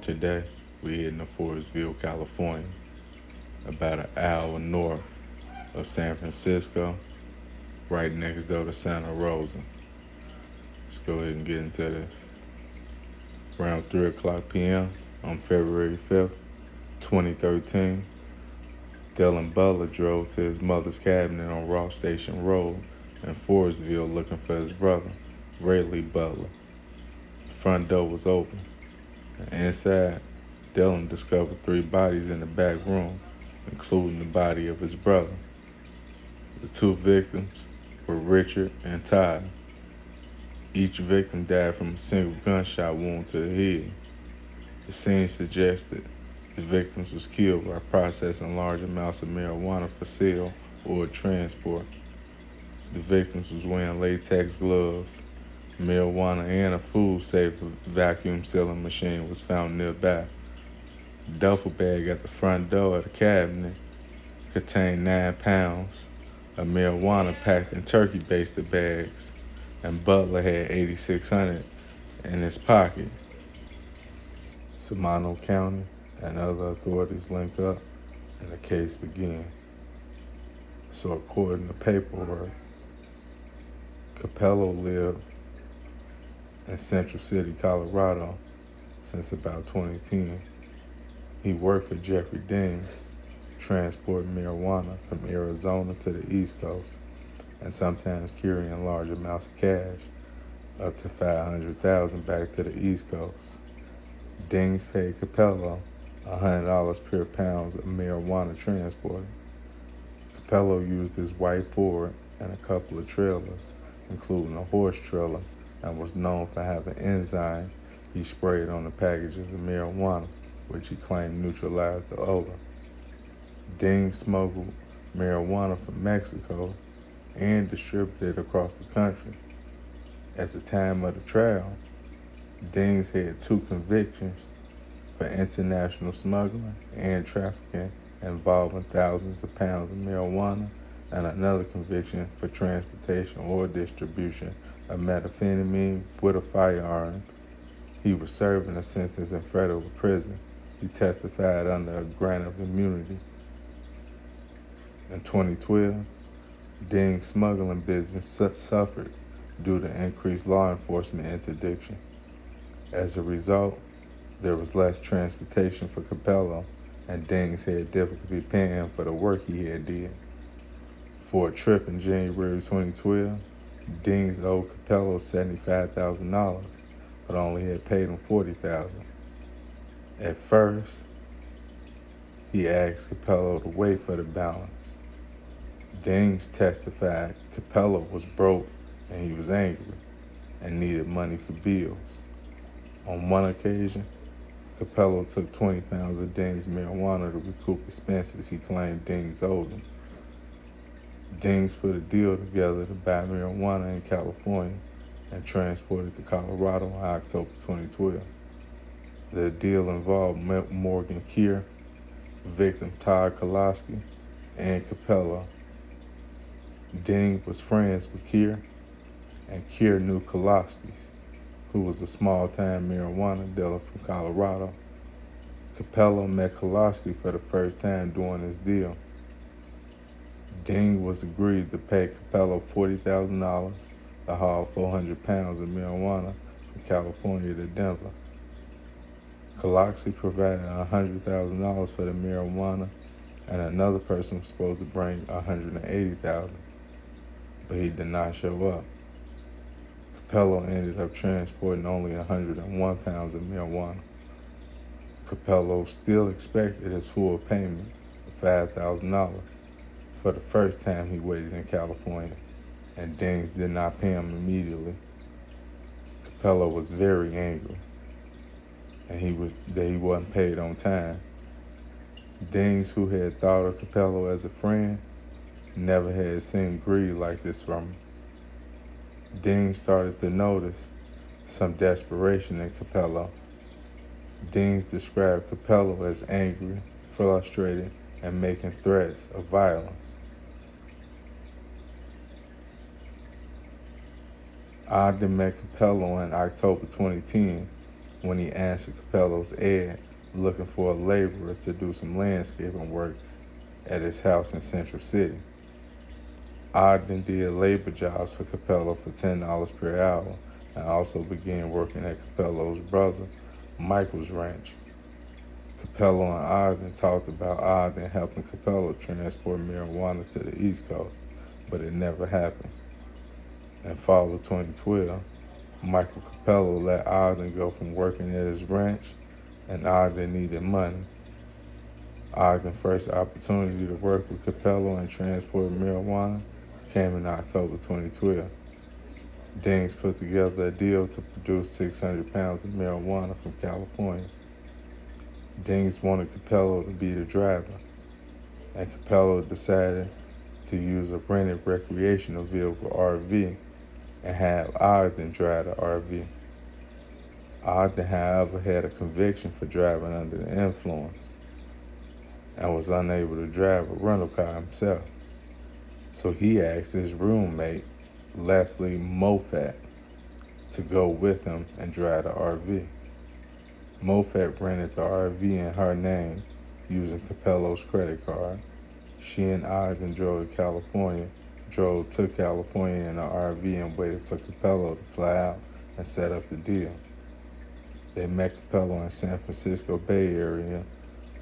Today, we're heading to Forestville, California, about an hour north of San Francisco, right next door to Santa Rosa. Let's go ahead and get into this. Around 3 o'clock p.m. on February 5th, 2013, Dylan Butler drove to his mother's cabinet on Ross Station Road in Forestville looking for his brother, Rayleigh Butler. The front door was open, and inside, Dylan discovered three bodies in the back room, including the body of his brother. The two victims were Richard and Todd. Each victim died from a single gunshot wound to the head. The scene suggested the victims was killed by processing large amounts of marijuana for sale or transport. The victims was wearing latex gloves. Marijuana and a food-safe vacuum sealing machine was found nearby. The duffel bag at the front door of the cabinet contained 9 pounds of marijuana packed in turkey-basted bags, and Butler had 8,600 in his pocket. Solano County and other authorities link up, and the case begins. So according to paperwork, Capello lived in Central City, Colorado since about 2010. He worked for Jeffrey Dings, transporting marijuana from Arizona to the East Coast, and sometimes carrying large amounts of cash, up to $500,000 back to the East Coast. Dings paid Capello $100 per pound of marijuana transported. Capello used his white Ford and a couple of trailers, including a horse trailer, and was known for having enzyme he sprayed on the packages of marijuana, which he claimed neutralized the odor. Ding smuggled marijuana from Mexico and distributed it across the country. At the time of the trial, Dings had 2 convictions for international smuggling and trafficking involving thousands of pounds of marijuana, and another conviction for transportation or distribution of methamphetamine with a firearm. He was serving a sentence in federal prison. He testified under a grant of immunity. In 2012, Ding's smuggling business suffered due to increased law enforcement interdiction. As a result, there was less transportation for Capello, and Dings had difficulty paying for the work he had did. For a trip in January 2012, Dings owed Capello $75,000, but only had paid him $40,000. At first, he asked Capello to wait for the balance. Dings testified Capello was broke and he was angry and needed money for bills. On one occasion, Capello took 20 pounds of Dings marijuana to recoup expenses he claimed Dings owed him. Dings put a deal together to buy marijuana in California and transport it to Colorado in October 2012. The deal involved Morgan Keir, victim Todd Koloski, and Capello. Ding was friends with Keir, and Keir knew Koloski, who was a small-time marijuana dealer from Colorado. Capello met Koloski for the first time during this deal. Ding was agreed to pay Capello $40,000 to haul 400 pounds of marijuana from California to Denver. Koloski provided $100,000 for the marijuana, and another person was supposed to bring $180,000, but he did not show up. Capello ended up transporting only 101 pounds of marijuana. Capello still expected his full payment of $5,000 for the first time he waited in California, and Dings did not pay him immediately. Capello was very angry, and that he wasn't paid on time. Dings, who had thought of Capello as a friend, never had seen greed like this from him. Dings started to notice some desperation in Capello. Dings described Capello as angry, frustrated, and making threats of violence. Ogden met Capello in October 2010 when he answered Capello's ad looking for a laborer to do some landscaping work at his house in Central City. Ogden did labor jobs for Capello for $10 per hour and also began working at Capello's brother Michael's ranch. Capello and Ogden talked about Ogden helping Capello transport marijuana to the East Coast, but it never happened. In fall of 2012, Michael Capello let Ogden go from working at his ranch, and Ogden needed money. Ogden's first opportunity to work with Capello and transport marijuana came in October 2012. Dings put together a deal to produce 600 pounds of marijuana from California. Dings wanted Capello to be the driver, and Capello decided to use a rented recreational vehicle RV and have Ogden drive the RV. Ogden, however, had a conviction for driving under the influence and was unable to drive a rental car himself. So he asked his roommate, Leslie Moffat, to go with him and drive the RV. Moffat rented the RV in her name using Capello's credit card. She and Ogden drove to California in the RV and waited for Capello to fly out and set up the deal. They met Capello in San Francisco Bay Area,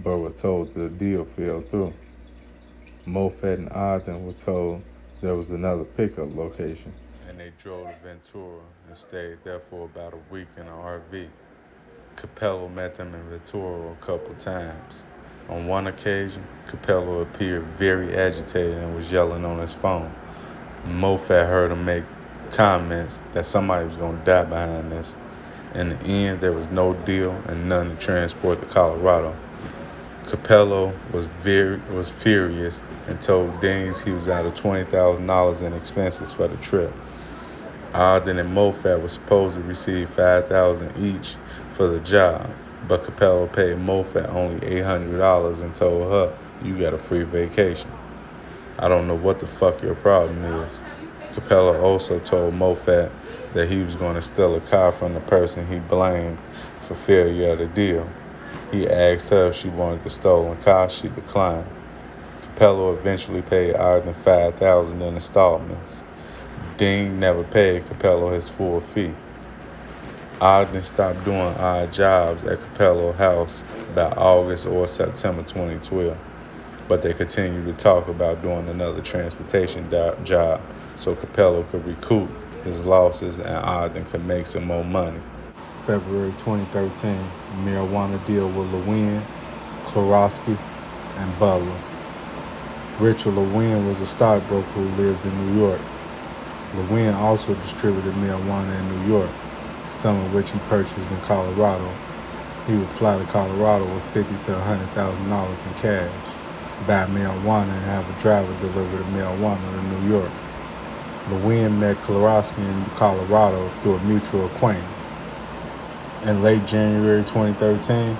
but were told the deal fell through. Moffat and Ogden were told there was another pickup location, and they drove to Ventura and stayed there for about a week in an RV. Capello met them in Ventura a couple times. On one occasion, Capello appeared very agitated and was yelling on his phone. Moffat heard him make comments that somebody was going to die behind this. In the end, there was no deal and none to transport to Colorado. Capello was furious and told Dings he was out of $20,000 in expenses for the trip. Ogden and Moffat were supposed to receive $5,000 each for the job, but Capello paid Moffat only $800 and told her, "You got a free vacation." I don't know what the fuck your problem is. Capello also told Moffat that he was going to steal a car from the person he blamed for failure of the deal. He asked her if she wanted the stolen car. She declined. Capello eventually paid Ogden $5,000 in installments. Ding never paid Capello his full fee. Ogden stopped doing odd jobs at Capello's house by August or September 2012, but they continued to talk about doing another transportation job so Capello could recoup his losses and Ogden could make some more money. February 2013, marijuana deal with Lewin, Klorowski, and Butler. Richard Lewin was a stockbroker who lived in New York. Lewin also distributed marijuana in New York, some of which he purchased in Colorado. He would fly to Colorado with $50,000 to $100,000 in cash, buy marijuana, and have a driver deliver the marijuana to New York. Lewin met Klorowski in Colorado through a mutual acquaintance. In late January 2013,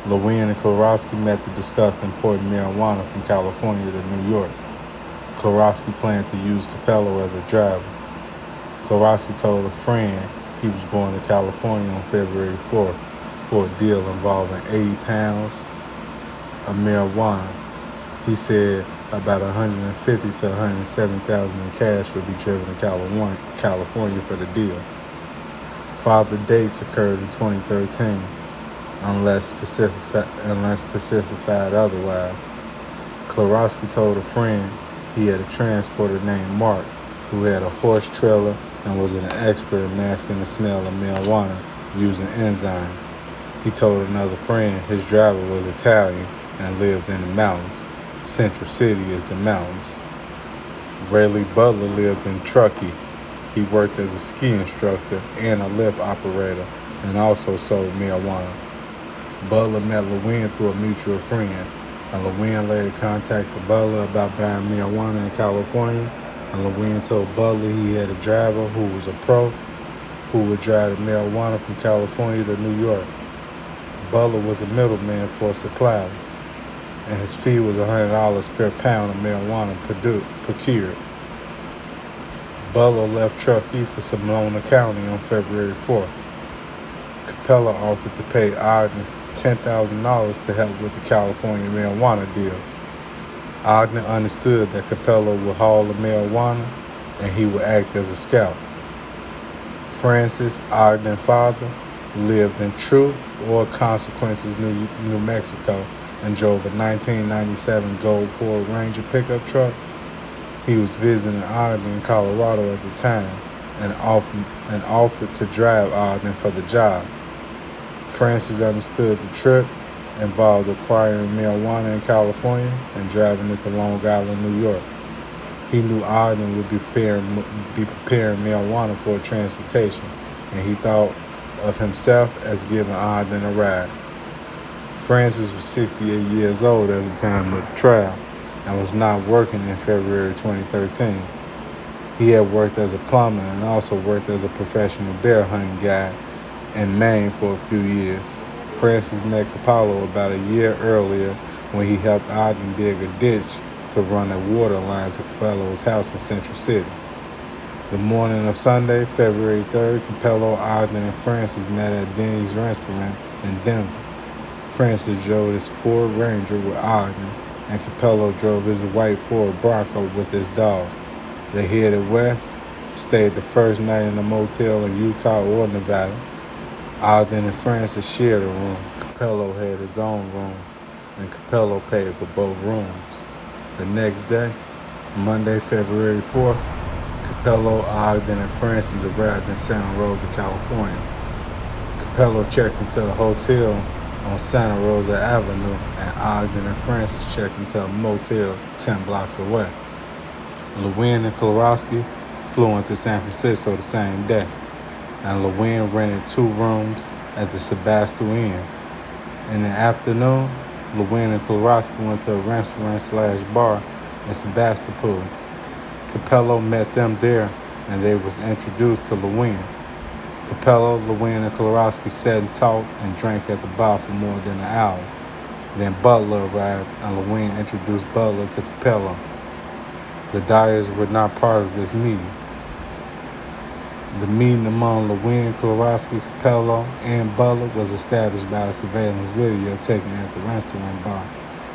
Lewin and Klorowski met to discuss importing marijuana from California to New York. Klorowski planned to use Capello as a driver. Klorowski told a friend he was going to California on February 4th for a deal involving 80 pounds of marijuana. He said about $150,000 to $170,000 in cash would be driven to California for the deal. Father dates occurred in 2013, unless specified otherwise. Klorowski told a friend he had a transporter named Mark who had a horse trailer and was an expert in masking the smell of marijuana using enzyme. He told another friend his driver was Italian and lived in the mountains. Central City is the mountains. Rayleigh Butler lived in Truckee. He worked as a ski instructor and a lift operator and also sold marijuana. Butler met Lewin through a mutual friend, and Lewin later contacted Butler about buying marijuana in California, and Lewin told Butler he had a driver who was a pro who would drive the marijuana from California to New York. Butler was a middleman for a supplier, and his fee was $100 per pound of marijuana procured. Butler left Truckee for Sonoma County on February 4th. Capella offered to pay Ogden $10,000 to help with the California marijuana deal. Ogden understood that Capella would haul the marijuana and he would act as a scout. Francis, Ogden's father, lived in Truth or Consequences, New Mexico, and drove a 1997 Gold Ford Ranger pickup truck. He was visiting Ogden, Colorado at the time, and offered to drive Ogden for the job. Francis understood the trip involved acquiring marijuana in California and driving it to Long Island, New York. He knew Ogden would be preparing marijuana for transportation, and he thought of himself as giving Ogden a ride. Francis was 68 years old at the time of the trial and was not working in February 2013. He had worked as a plumber and also worked as a professional bear hunting guide in Maine for a few years. Francis met Capello about a year earlier when he helped Ogden dig a ditch to run a water line to Capello's house in Central City. The morning of Sunday, February 3rd, Capello, Ogden, and Francis met at Denny's restaurant in Denver. Francis drove his Ford Ranger with Ogden, and Capello drove his white Ford Bronco with his dog. They headed west, stayed the first night in a motel in Utah or Nevada. Ogden and Francis shared a room. Capello had his own room, and Capello paid for both rooms. The next day, Monday, February 4th, Capello, Ogden, and Francis arrived in Santa Rosa, California. Capello checked into a hotel on Santa Rosa Avenue, and Ogden and Francis checked into a motel 10 blocks away. Lewin and Klorowski flew into San Francisco the same day, and Lewin rented 2 rooms at the Sebastopol Inn. In the afternoon, Lewin and Klorowski went to a restaurant/bar in Sebastopol. Capello met them there, and they was introduced to Lewin. Capello, Lewin, and Klorowski sat and talked and drank at the bar for more than an hour. Then Butler arrived, and Lewin introduced Butler to Capello. The Dyers were not part of this meeting. The meeting among Lewin, Klorowski, Capello, and Butler was established by a surveillance video taken at the restaurant bar.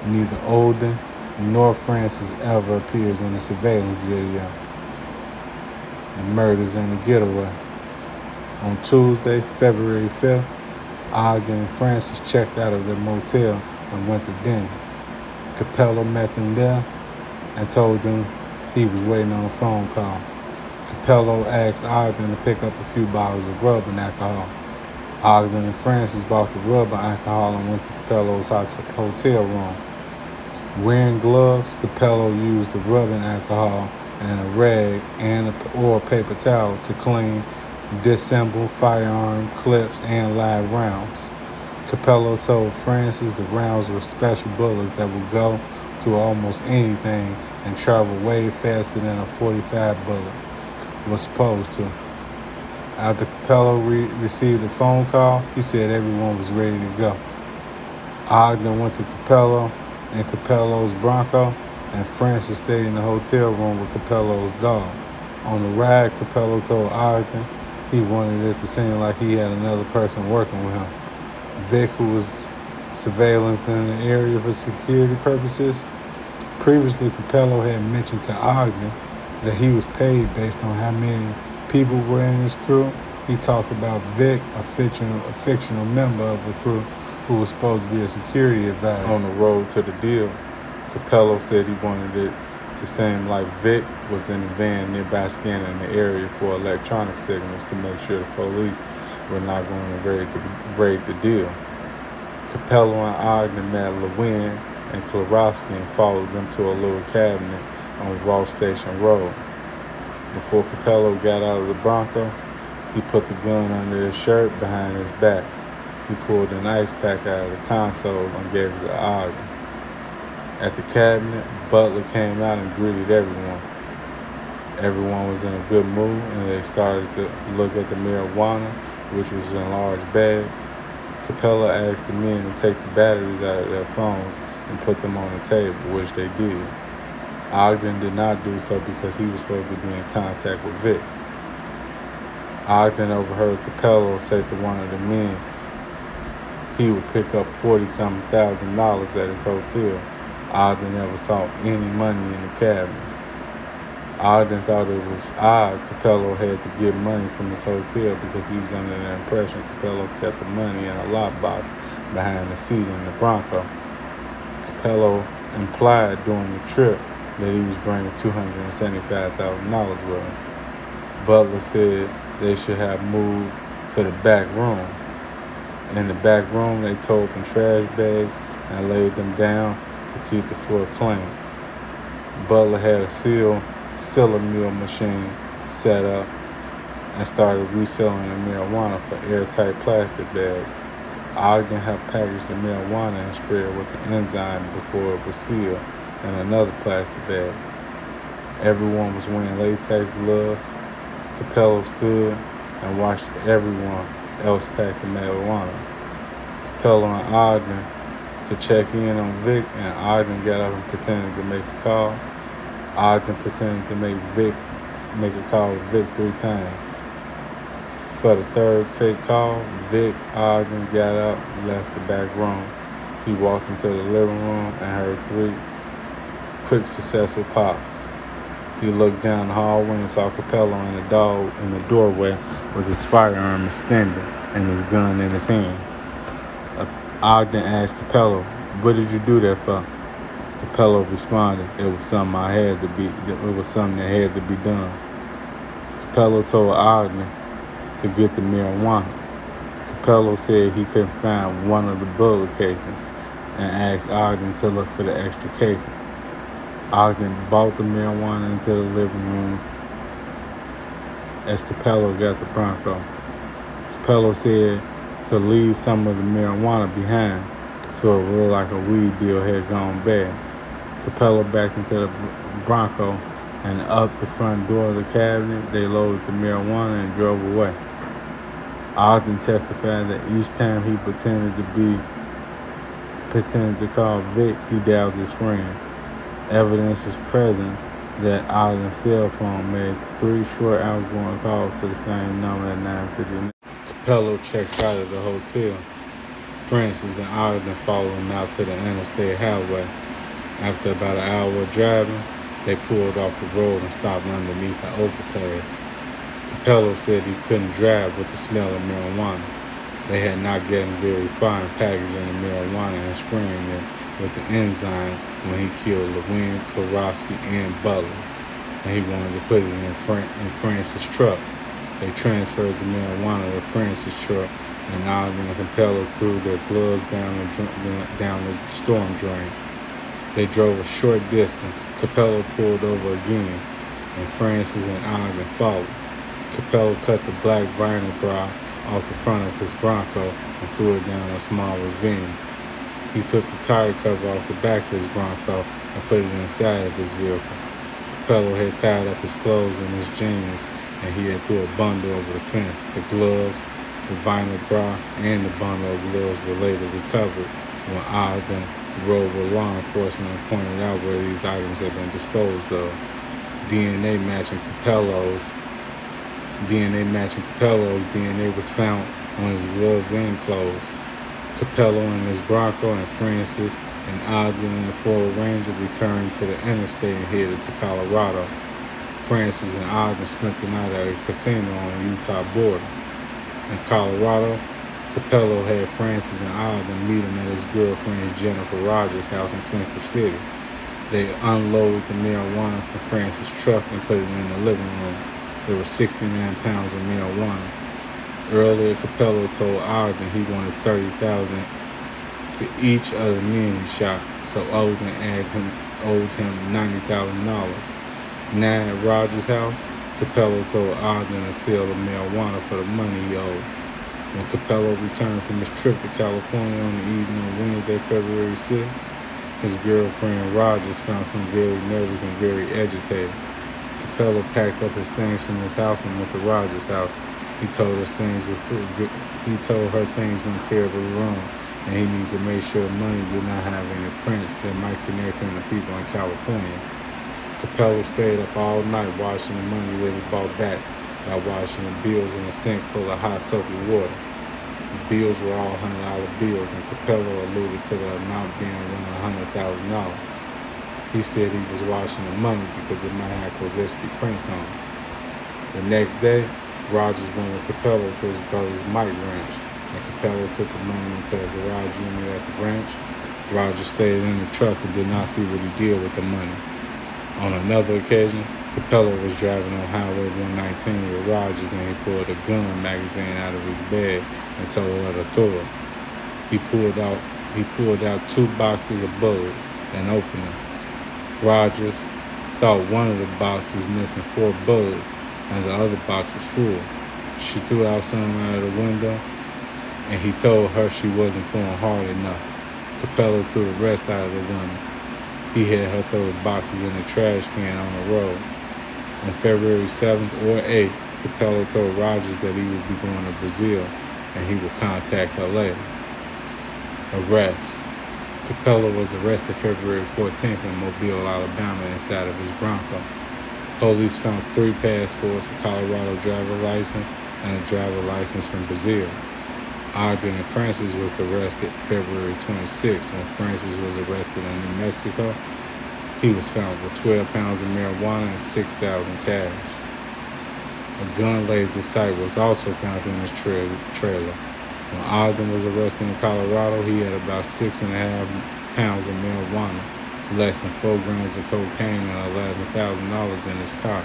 Neither Ogden nor Francis ever appears in the surveillance video. The murders and the getaway. On Tuesday, February 5th, Ogden and Francis checked out of their motel and went to Denny's. Capello met them there and told them he was waiting on a phone call. Capello asked Ogden to pick up a few bottles of rubbing alcohol. Ogden and Francis bought the rubbing alcohol and went to Capello's hotel room. Wearing gloves, Capello used the rubbing alcohol and a rag or a paper towel to clean, disassemble firearm clips and live rounds. Capello told Francis the rounds were special bullets that would go through almost anything and travel way faster than a .45 bullet was supposed to. After Capello received the phone call, he said everyone was ready to go. Ogden went to Capello and Capello's Bronco, and Francis stayed in the hotel room with Capello's dog. On the ride, Capello told Ogden he wanted it to seem like he had another person working with him. Vic, who was surveillance in the area for security purposes. Previously, Capello had mentioned to Ogden that he was paid based on how many people were in his crew. He talked about Vic, a fictional member of the crew who was supposed to be a security advisor. On the road to the deal, Capello said he wanted it to seem like Vic was in a van nearby scanning the area for electronic signals to make sure the police were not going to raid the deal. Capello and Ogden met Lewin and Klorowski and followed them to a little cabinet on Ross Station Road. Before Capello got out of the Bronco, he put the gun under his shirt behind his back. He pulled an ice pack out of the console and gave it to Ogden. At the cabinet, Butler came out and greeted everyone. Everyone was in a good mood, and they started to look at the marijuana, which was in large bags. Capello asked the men to take the batteries out of their phones and put them on the table, which they did. Ogden did not do so because he was supposed to be in contact with Vic. Ogden overheard Capello say to one of the men he would pick up $40-something thousand at his hotel. Ogden never saw any money in the cabinet. Ogden thought it was odd Capello had to get money from his hotel because he was under the impression Capello kept the money in a lockbox behind the seat in the Bronco. Capello implied during the trip that he was bringing $275,000 with him. Butler said they should have moved to the back room. In the back room, they tore open trash bags and laid them down to keep the floor clean. Butler had a sealer mill machine set up and started reselling the marijuana for airtight plastic bags. Ogden helped package the marijuana and spray it with the enzyme before it was sealed in another plastic bag. Everyone was wearing latex gloves. Capello stood and watched everyone else pack the marijuana. Capello and Ogden to check in on Vic, and Ogden got up and pretended to make a call. Ogden pretended to make a call with Vic 3 times. For the third fake call, Ogden got up and left the back room. He walked into the living room and heard 3 quick successful pops. He looked down the hallway and saw Capello and the dog in the doorway with his firearm extended and his gun in his hand. Ogden asked Capello, "What did you do that for?" Capello responded, "It was something that had to be done." Capello told Ogden to get the marijuana. Capello said he couldn't find one of the bullet casings and asked Ogden to look for the extra casing. Ogden brought the marijuana into the living room as Capello got the Bronco. Capello said to leave some of the marijuana behind so it would look like a weed deal had gone bad. Capello backed into the Bronco and up the front door of the cabinet. They loaded the marijuana and drove away. Ogden testified that each time he pretended to call Vic, he dialed his friend. Evidence is present that Ogden's cell phone made 3 short outgoing calls to the same number at 9:59. Capello checked out of the hotel. Francis and Ogden followed him out to the interstate highway. After about an hour of driving, they pulled off the road and stopped underneath an overpass. Capello said he couldn't drive with the smell of marijuana. They had not gotten very far in packaging the marijuana and spraying it with the enzyme when he killed Lewin, Klorowski, and Butler, and he wanted to put it in Francis' truck. They transferred the marijuana to Francis' truck, and Ogden and Capello threw their gloves down the storm drain. They drove a short distance. Capello pulled over again, and Francis and Ogden followed. Capello cut the black vinyl bra off the front of his Bronco and threw it down a small ravine. He took the tire cover off the back of his Bronco and put it inside of his vehicle. Capello had tied up his clothes and his jeans, and he had threw a bundle over the fence. The gloves, the vinyl bra, and the bundle of gloves were later recovered when Ogden rode with law enforcement and pointed out where these items had been disposed of. DNA matching Capello's DNA was found on his gloves and clothes. Capello and his Bronco and Francis and Ogden and the Ford Ranger returned to the interstate and headed to Colorado. Francis and Ogden spent the night at a casino on the Utah border. In Colorado, Capello had Francis and Ogden meet him at his girlfriend Jennifer Rogers' house in Central City. They unloaded the marijuana from Francis' truck and put it in the living room. There were 69 pounds of marijuana. Earlier, Capello told Ogden he wanted $30,000 for each of the men he shot, so Ogden owed him $90,000. Now at Rogers' house, Capello told Ogden to sell the marijuana for the money he owed. When Capello returned from his trip to California on the evening of Wednesday, February 6th, his girlfriend Rogers found him very nervous and very agitated. Capello packed up his things from his house and went to Rogers' house. He told her things went terribly wrong, and he needed to make sure the money did not have any prints that might connect him to people in California. Capello stayed up all night washing the money that he bought back by washing the bills in a sink full of hot soapy water. bills were all $100 bills, and Capello alluded to the amount being around $100,000. He said he was washing the money because it might have risky prints on it. The next day, Rogers went with Capello to his brother's Mike ranch, and Capello took the money into a garage unit at the ranch. Rogers stayed in the truck and did not see what he did with the money. On another occasion, Capello was driving on Highway 119 with Rogers, and he pulled a gun magazine out of his bag and told her to throw it. He pulled out 2 boxes of bullets and opened them. Rogers thought one of the boxes was missing 4 bullets and the other box was full. She threw out some out of the window, and he told her she wasn't throwing hard enough. Capello threw the rest out of the window. He had her throw the boxes in the trash can on the road. On February 7th or 8th, Capello told Rogers that he would be going to Brazil and he would contact her later. Arrest. Capello was arrested February 14th in Mobile, Alabama, inside of his Bronco. Police found 3 passports, a Colorado driver license, and a driver license from Brazil. Ogden and Francis was arrested February 26th. When Francis was arrested in New Mexico, he was found with 12 pounds of marijuana and $6,000 cash. A gun laser sight was also found in his trailer. When Ogden was arrested in Colorado, he had about 6.5 pounds of marijuana, less than 4 grams of cocaine, and $11,000 in his car.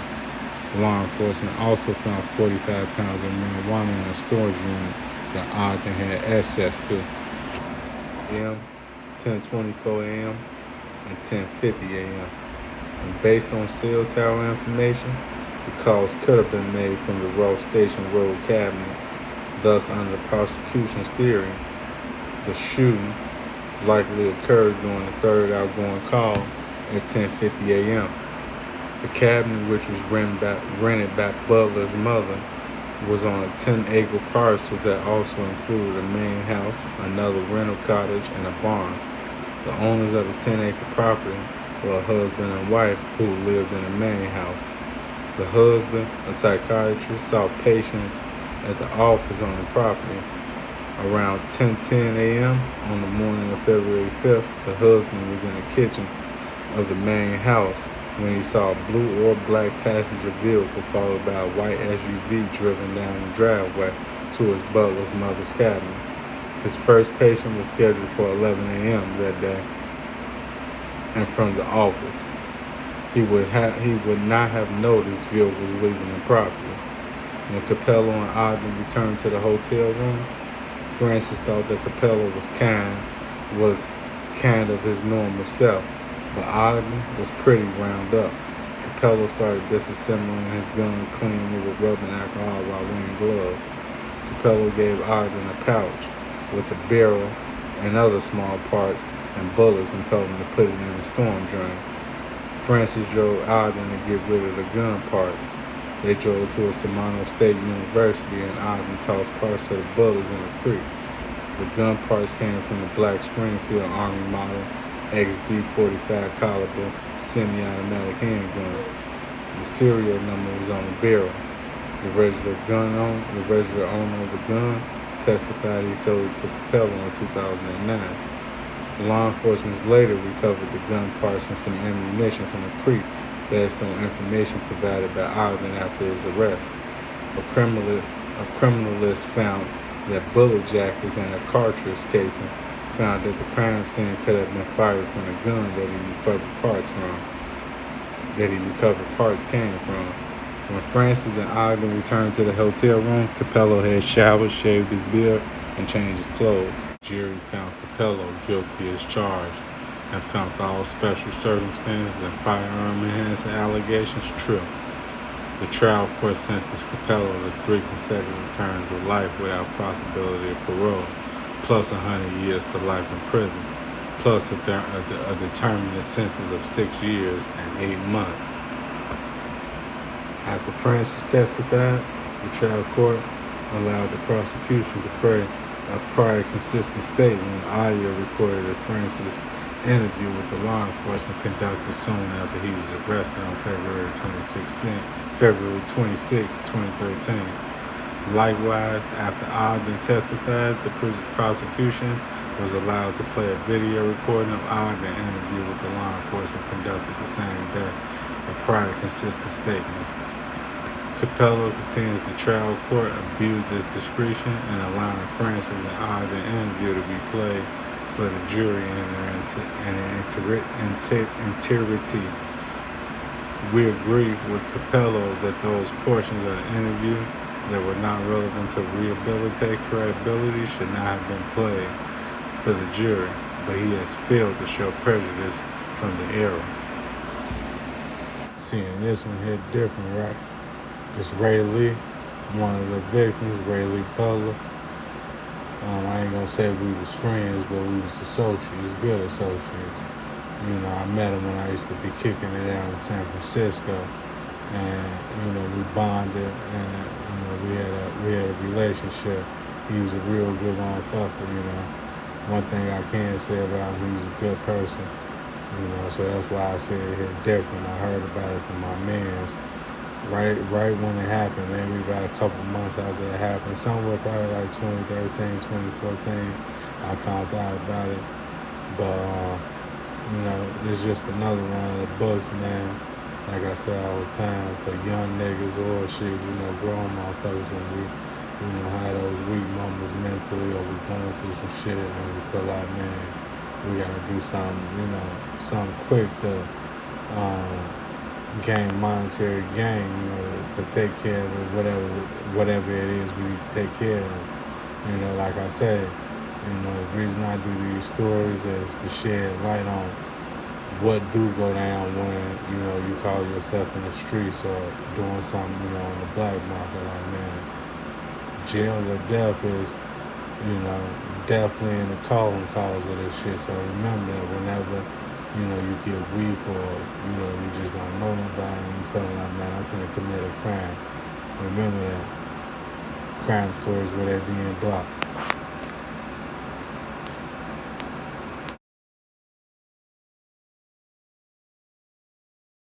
Law enforcement also found 45 pounds of marijuana in a storage unit that Ogden had access to. 10:24 a.m. and 10:50 a.m. And based on cell tower information, the calls could have been made from the Ross Station Road cabinet. Thus, under the prosecution's theory, the shooting likely occurred during the 3rd outgoing call at 10:50 a.m. The cabinet, which was rented by Butler's mother, was on a 10-acre parcel that also included a main house, another rental cottage, and a barn. The owners of the 10-acre property were a husband and wife who lived in the main house. The husband, a psychiatrist, saw patients at the office on the property. Around 10:10 a.m. on the morning of February 5th, the husband was in the kitchen of the main house when he saw a blue or black passenger vehicle followed by a white SUV driven down the driveway towards Butler's mother's cabin. His first patient was scheduled for 11 a.m. that day, and from the office, he would not have noticed vehicles leaving the property. When Capello and Ogden returned to the hotel room, Francis thought that Capello was kind of his normal self, but Ogden was pretty wound up. Capello started disassembling his gun, cleaning it with rubbing alcohol while wearing gloves. Capello gave Ogden a pouch with a barrel and other small parts and bullets and told him to put it in the storm drain. Francis drove Ogden to get rid of the gun parts. They drove to a Samano State University, and Ogden tossed parts of the bullets in the creek. The gun parts came from the black Springfield Army model XD-45 caliber semi-automatic handgun. The serial number was on the barrel. The registered owner of the gun testified he sold it to Capello in 2009. Law enforcement later recovered the gun parts and some ammunition from the creek based on information provided by Ogden after his arrest. A criminalist found that bullet jackets and a cartridge casing found at the crime scene could have been fired from the gun that he recovered parts came from. When Francis and Ogden returned to the hotel room, Capello had showered, shaved his beard, and changed his clothes. The jury found Capello guilty as charged and found all special circumstances and firearm enhancement allegations true. The trial court sentenced Capello to 3 consecutive terms of life without possibility of parole, plus 100 years to life in prison, plus a determinate sentence of 6 years and 8 months. After Francis testified, the trial court allowed the prosecution to play a prior consistent statement. Aya recorded a Francis interview with the law enforcement conducted soon after he was arrested on February 26, 2013. Likewise, after Ogden testified, the prosecution was allowed to play a video recording of Ogden's interview with the law enforcement conducted the same day, a prior consistent statement. Capello contends the trial court abused its discretion in allowing Francis and Ogden interview to be played for the jury in their entirety. We agree with Capello that those portions of the interview that were not relevant to rehabilitate credibility should not have been played for the jury, but he has failed to show prejudice from the error. Seeing this one hit different, right? It's Ray Lee, one of the victims, Ray Lee Butler. I ain't gonna say we was friends, but we was associates, good associates. You know, I met him when I used to be kicking it out in San Francisco, and you know we bonded, and you know we had a relationship. He was a real good motherfucker. You know, one thing I can say about him, he was a good person. You know, so that's why I said it hit different. I heard about it from my mans. Right when it happened, maybe about a couple months after it happened, somewhere probably like 2013, 2014, I found out about it. But, you know, it's just another one of the books, man. Like I say all the time, for young niggas or shit, you know, grown motherfuckers, when we, you know, have those weak moments mentally, or we going through some shit and we feel like, man, we gotta do something, you know, something quick to, gain monetary gain, you know, to take care of whatever it is we need to take care of. You know, like I said, you know, the reason I do these stories is to shed light on what do go down when, you know, you call yourself in the streets or doing something, you know, in the black market. Like, man, jail or death is, you know, definitely in the calling cause of this shit. So remember that whenever, you know, you get weak, or, you know, you just don't know nobody and you feeling like, man, I'm finna commit a crime. Remember that crime stories where they're being blocked.